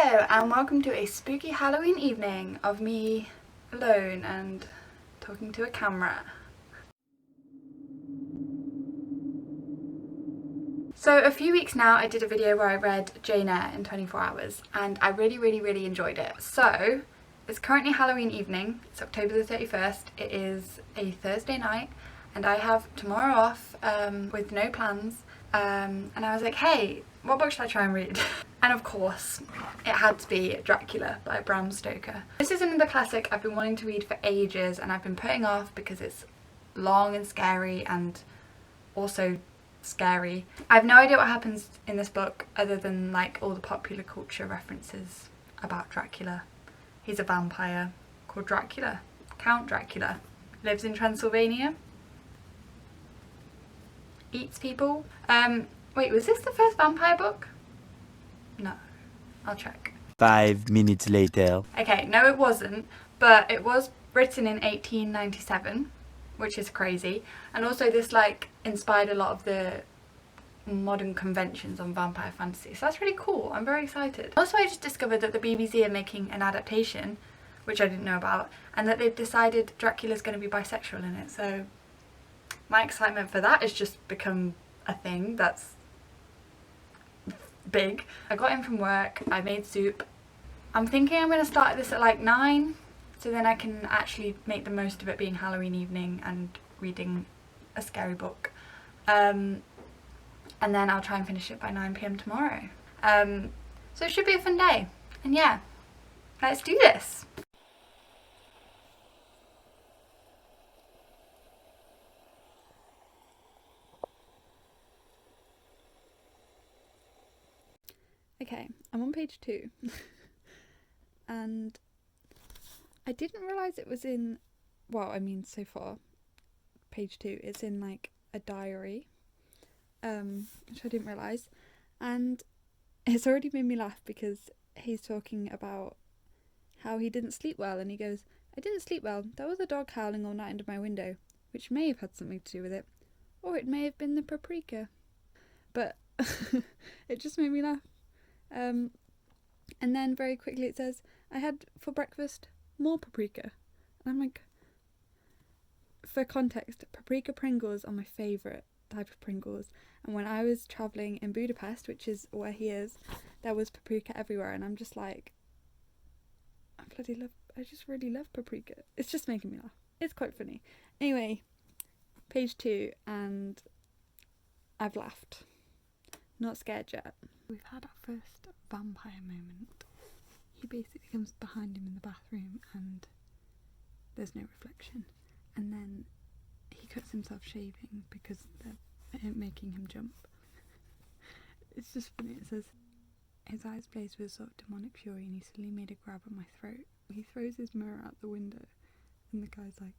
Hello and welcome to a spooky Halloween evening of me alone and talking to a camera. So a few weeks now I did a video where I read Jane Eyre in 24 hours and I really enjoyed it. So it's currently Halloween evening, it's October the 31st, it is a Thursday night and I have tomorrow off with no plans and I was like, hey, what book should I try and read? And of course, it had to be Dracula by Bram Stoker. This is another classic I've been wanting to read for ages and I've been putting off because it's long and scary and also scary. I have no idea what happens in this book other than like all the popular culture references about Dracula. He's a vampire called Dracula. Count Dracula. Lives in Transylvania. Eats people. Wait, was this the first vampire book? No. I'll check. 5 minutes later. Okay, no it wasn't, but it was written in 1897, which is crazy. And also this like inspired a lot of the modern conventions on vampire fantasy. So that's really cool. I'm very excited. Also, I just discovered that the BBC are making an adaptation, which I didn't know about, and that they've decided Dracula's going to be bisexual in it. So my excitement for that has just become a thing that's big. I got in from work, I made soup. I'm thinking I'm going to start this at like 9, so then I can actually make the most of it being Halloween evening and reading a scary book. And then I'll try and finish it by 9 PM tomorrow. So it should be a fun day. And yeah, let's do this. Okay, I'm on page 2 and I didn't realise it was in, well, I mean so far, page 2, it's in like a diary, which I didn't realise, and it's already made me laugh because he's talking about how he didn't sleep well and he goes, I didn't sleep well, there was a dog howling all night under my window, which may have had something to do with it, or it may have been the paprika, but it just made me laugh. And then very quickly it says, I had for breakfast more paprika. And I'm like, for context, paprika Pringles are my favourite type of Pringles. And when I was travelling in Budapest, which is where he is, there was paprika everywhere. And I'm just like, I just really love paprika. It's just making me laugh. It's quite funny. Anyway, page 2, and I've laughed. Not scared yet. We've had our first vampire moment. He basically comes behind him in the bathroom and there's no reflection. And then he cuts himself shaving because they're making him jump. It's just funny. It says, his eyes blazed with a sort of demonic fury and he suddenly made a grab at my throat. He throws his mirror out the window and the guy's like,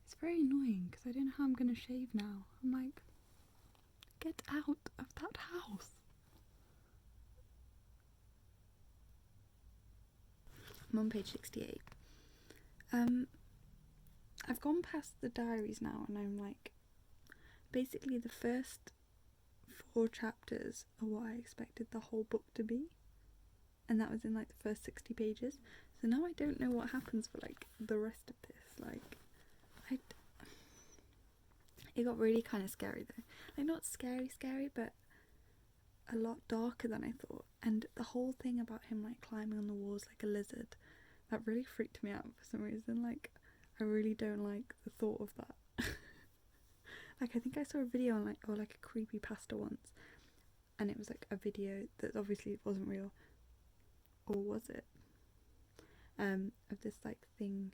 it's very annoying because I don't know how I'm going to shave now. I'm like, get out of that house. I'm on page 68. I've gone past the diaries now and I'm like, basically the first 4 chapters are what I expected the whole book to be. And that was in like the first 60 pages. So now I don't know what happens for like the rest of this. Like, it got really kind of scary though. Like not scary, but a lot darker than I thought. And the whole thing about him like climbing on the walls like a lizard, that really freaked me out for some reason. Like, I really don't like the thought of that. Like, I think I saw a video on like a creepypasta once, and it was like a video that obviously wasn't real, or was it? Of this like thing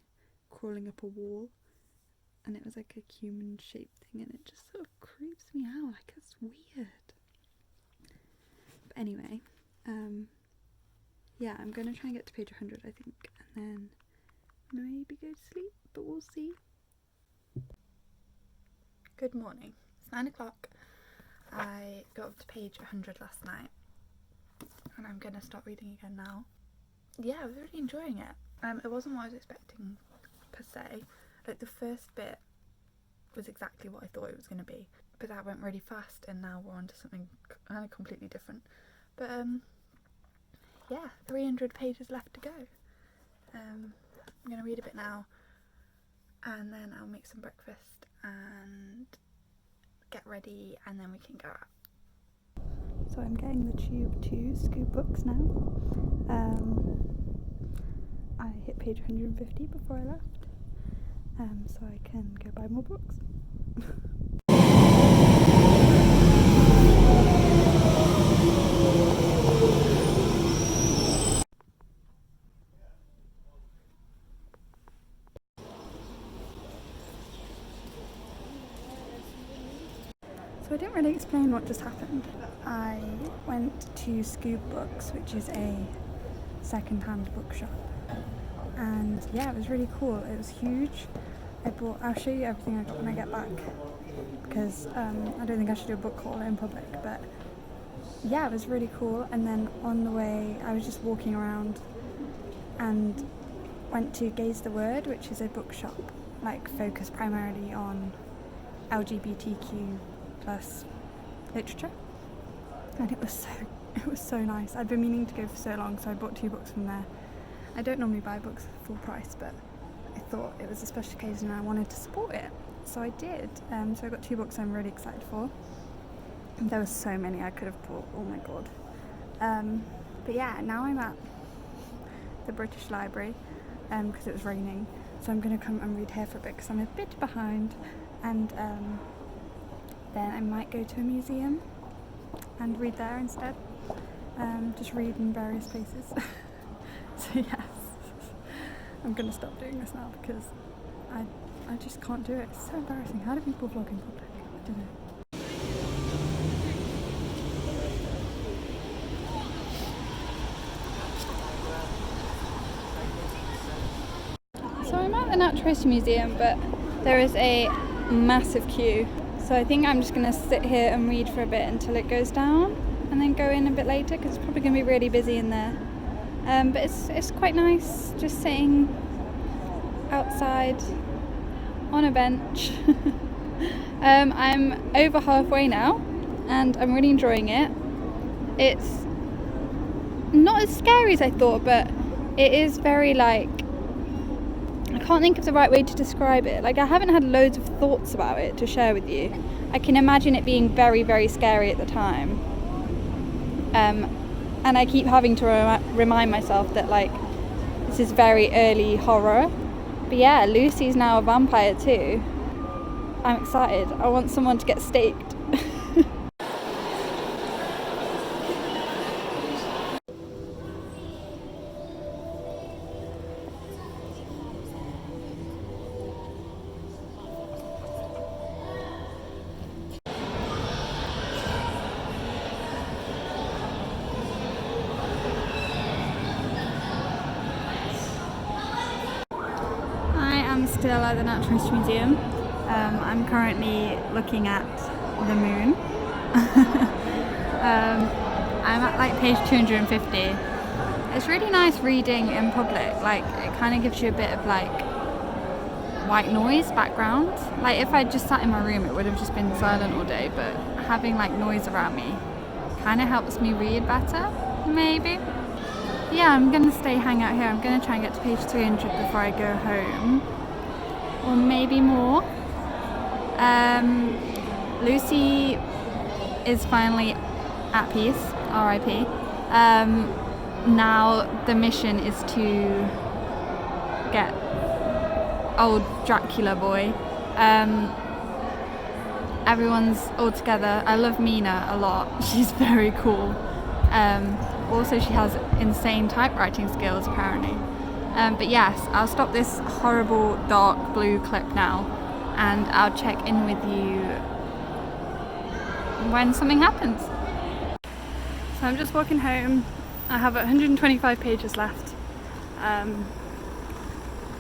crawling up a wall, and it was like a human shaped thing, and it just sort of creeps me out. Like, it's weird. But anyway, yeah, I'm gonna try and get to page 100, I think, and then maybe go to sleep, but we'll see. Good morning. It's 9 o'clock. I got up to page 100 last night, and I'm gonna start reading again now. Yeah, I was really enjoying it. It wasn't what I was expecting per se. Like, the first bit was exactly what I thought it was going to be, but that went really fast and now we're on to something kind of completely different. But yeah, 300 pages left to go. I'm going to read a bit now, and then I'll make some breakfast and get ready, and then we can go out. So I'm getting the tube to Scoop Books now. I hit page 150 before I left, so I can go buy more books. So I didn't really explain what just happened. I went to Scoop Books, which is a second-hand bookshop, and yeah, it was really cool. It was huge. I'll show you everything I got when I get back, because I don't think I should do a book haul in public, but yeah, it was really cool. And then on the way I was just walking around and went to Gaze the Word, which is a bookshop like focused primarily on LGBTQ plus literature, and it was so nice. I'd been meaning to go for so long, so I bought 2 books from there. I don't normally buy books for full price, but I thought it was a special occasion and I wanted to support it, so I did. So I got 2 books I'm really excited for. There were so many I could have bought, oh my god. But yeah, now I'm at the British Library because it was raining, so I'm going to come and read here for a bit because I'm a bit behind, and then I might go to a museum and read there instead. Just read in various places. So yes, I'm going to stop doing this now because I just can't do it. It's so embarrassing. How do people vlog in public? I don't know. So I'm at the Natural History Museum, but there is a massive queue. So I think I'm just going to sit here and read for a bit until it goes down, and then go in a bit later because it's probably going to be really busy in there. But it's quite nice just sitting outside on a bench. I'm over halfway now and I'm really enjoying it. It's not as scary as I thought, but it is very like, I can't think of the right way to describe it. Like, I haven't had loads of thoughts about it to share with you. I can imagine it being very, very scary at the time. And I keep having to remind myself that like this is very early horror. But yeah, Lucy's now a vampire too. I'm excited. I want someone to get staked. Still at the Natural History Museum. I'm currently looking at the moon. I'm at like page 250. It's really nice reading in public. Like, it kind of gives you a bit of like white noise background. Like, if I just sat in my room it would have just been silent all day, but having like noise around me kind of helps me read better, maybe. Yeah, I'm gonna hang out here. I'm gonna try and get to page 300 before I go home. Or maybe more. Lucy is finally at peace, R.I.P. Now the mission is to get old Dracula boy. Everyone's all together. I love Mina a lot. She's very cool. Also, she has insane typewriting skills apparently. But yes, I'll stop this horrible dark blue clip now, and I'll check in with you when something happens. So I'm just walking home. I have 125 pages left.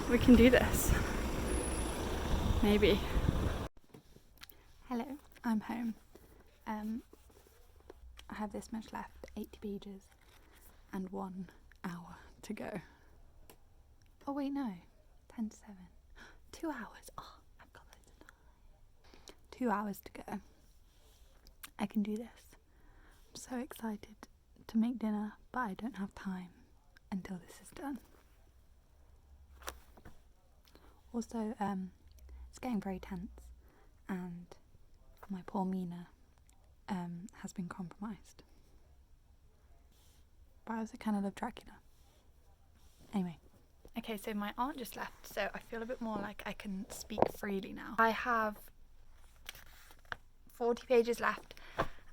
We can do this. Maybe. Hello, I'm home. I have this much left, 80 pages, and 1 hour to go. Oh wait, no, 10 to 7. 2 hours. Oh, I've got loads of time. 2 hours to go. I can do this. I'm so excited to make dinner, but I don't have time until this is done. Also, it's getting very tense, and my poor Mina has been compromised. But I also kind of love Dracula. Anyway. Okay, so my aunt just left, so I feel a bit more like I can speak freely now. I have 40 pages left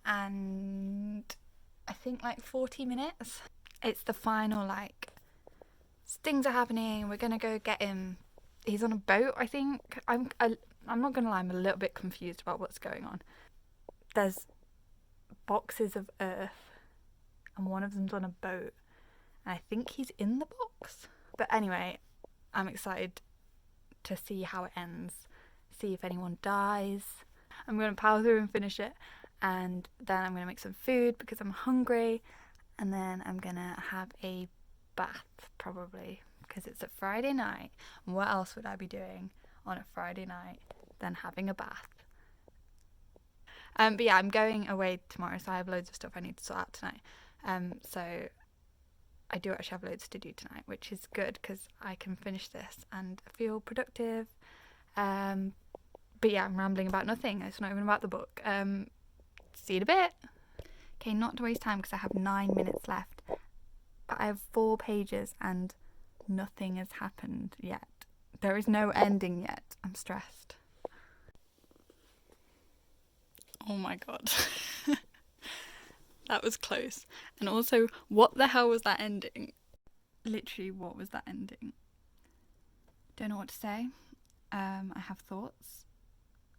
and I think like 40 minutes. It's the final, like, things are happening, we're gonna go get him. He's on a boat, I think. I'm not gonna lie, I'm a little bit confused about what's going on. There's boxes of earth and one of them's on a boat and I think he's in the box. But anyway, I'm excited to see how it ends, see if anyone dies. I'm going to power through and finish it, and then I'm going to make some food because I'm hungry, and then I'm going to have a bath probably because it's a Friday night. And what else would I be doing on a Friday night than having a bath? But yeah, I'm going away tomorrow, so I have loads of stuff I need to sort out tonight. So I do actually have loads to do tonight, which is good because I can finish this and feel productive. But yeah, I'm rambling about nothing. It's not even about the book. See you in a bit. Okay, not to waste time because I have 9 minutes left. But I have 4 pages and nothing has happened yet. There is no ending yet. I'm stressed. Oh my god. That was close. And also, what the hell was that ending? Literally, what was that ending? Don't know what to say. I have thoughts.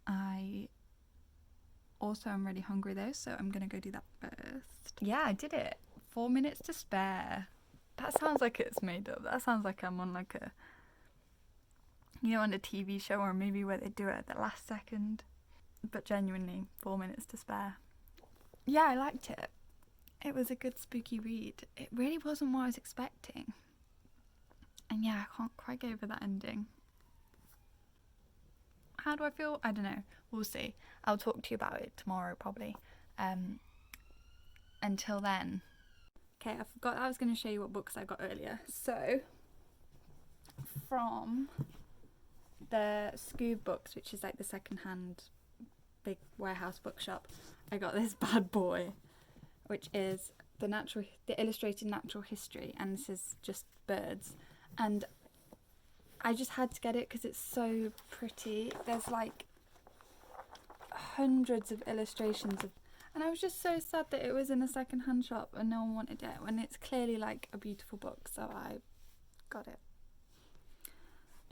I also am really hungry though, so I'm gonna go do that first. Yeah, I did it. 4 minutes to spare. That sounds like it's made up. That sounds like I'm on like a, you know, on a TV show or a movie where they do it at the last second. But genuinely, 4 minutes to spare. Yeah, I liked it. It was a good spooky read. It really wasn't what I was expecting. And yeah, I can't quite get over that ending. How do I feel? I don't know. We'll see. I'll talk to you about it tomorrow probably. Until then. Okay, I forgot I was going to show you what books I got earlier. So, from the Scoob Books, which is like the second-hand big warehouse bookshop, I got this bad boy, which is the illustrated natural history, and this is just birds, and I just had to get it because it's so pretty. There's like hundreds of illustrations of, and I was just so sad that it was in a second-hand shop and no one wanted it when it's clearly like a beautiful book, so I got it.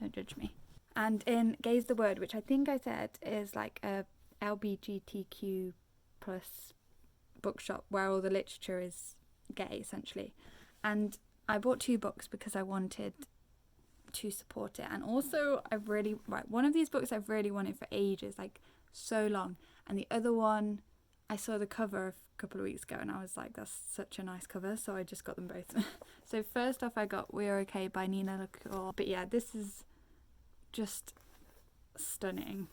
Don't judge me. And in Gaze the Word, which I think I said is like a LGBTQ plus bookshop where all the literature is gay essentially, and I bought 2 books because I wanted to support it, and also one of these books I've really wanted for ages, like so long, and the other one I saw the cover a couple of weeks ago and I was like, that's such a nice cover, so I just got them both. So first off I got We're Okay by Nina LaCour, but yeah, this is just stunning.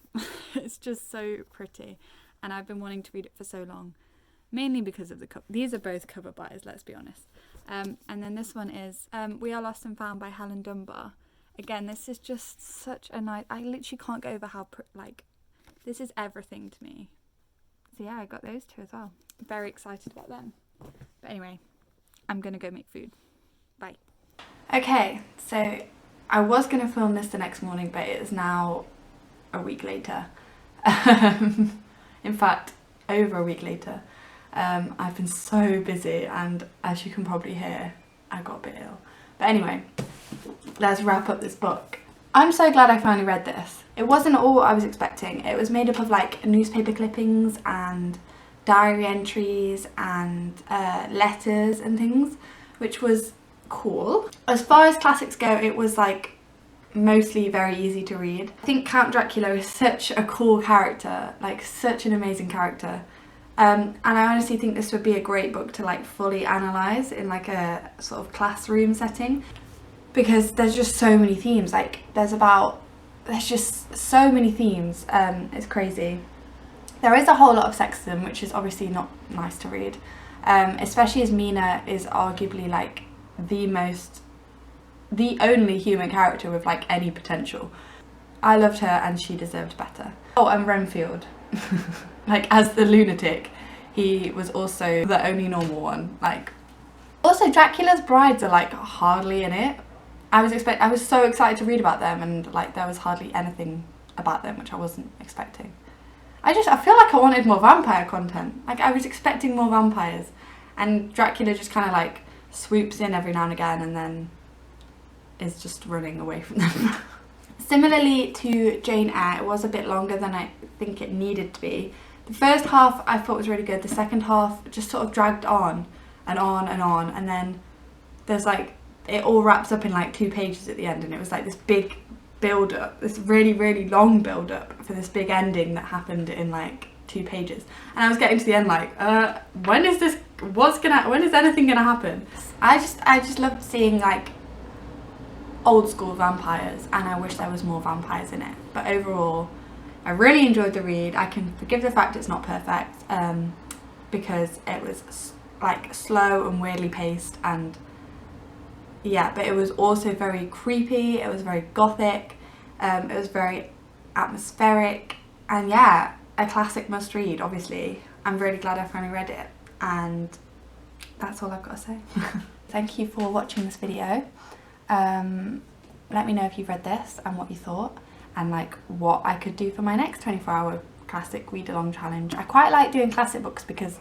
It's just so pretty, and I've been wanting to read it for so long, mainly because of the cover. These are both cover buyers, let's be honest. And then this one is We Are Lost and Found by Helen Dunbar. Again, this is just such a nice, I literally can't get over how like, this is everything to me. So yeah, I got those 2 as well. Very excited about them. But anyway, I'm gonna go make food. Bye. Okay, so I was gonna film this the next morning, but it is now a week later. In fact, over a week later. I've been so busy, and as you can probably hear, I got a bit ill. But anyway, let's wrap up this book. I'm so glad I finally read this. It wasn't all I was expecting. It was made up of like newspaper clippings and diary entries and letters and things, which was cool. As far as classics go, it was like mostly very easy to read. I think Count Dracula is such a cool character, like such an amazing character. And I honestly think this would be a great book to like fully analyse in like a sort of classroom setting, because there's just so many themes. Like there's just so many themes. It's crazy. There is a whole lot of sexism, which is obviously not nice to read. especially as Mina is arguably like the only human character with like any potential. I loved her and she deserved better. Oh, and Renfield. Like, as the lunatic, he was also the only normal one. Like, also Dracula's brides are like hardly in it. I was so excited to read about them, and like there was hardly anything about them, which I wasn't expecting. I feel like I wanted more vampire content. Like, I was expecting more vampires, and Dracula just kind of like swoops in every now and again and then is just running away from them. Similarly to Jane Eyre, it was a bit longer than I think it needed to be. The first half I thought was really good. The second half just sort of dragged on and on and on, and then there's like, it all wraps up in like 2 pages at the end, and it was like this big build up, this really, really long build up for this big ending that happened in like 2 pages. And I was getting to the end like, when is anything gonna happen? I just loved seeing like old school vampires, and I wish there was more vampires in it. But overall, I really enjoyed the read. I can forgive the fact it's not perfect, because it was like slow and weirdly paced, and yeah, but it was also very creepy, it was very gothic, it was very atmospheric, and yeah, a classic must read, obviously. I'm really glad I finally read it, and that's all I've got to say. Thank you for watching this video. Let me know if you've read this and what you thought, and like what I could do for my next 24-hour classic read along challenge. I quite like doing classic books because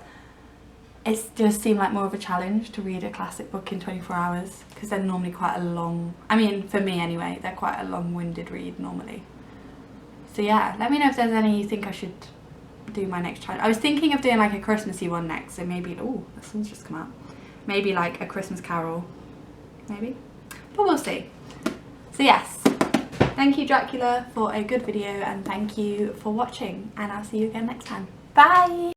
it does seem like more of a challenge to read a classic book in 24 hours, because they're normally quite a long, I mean for me anyway, they're quite a long-winded read normally. So yeah, let me know if there's any you think I should do my next challenge. I was thinking of doing like a Christmassy one next, so maybe, oh, the sun's just come out. Maybe like A Christmas Carol, maybe? But we'll see. So yes, thank you Dracula for a good video, and thank you for watching, and I'll see you again next time. Bye!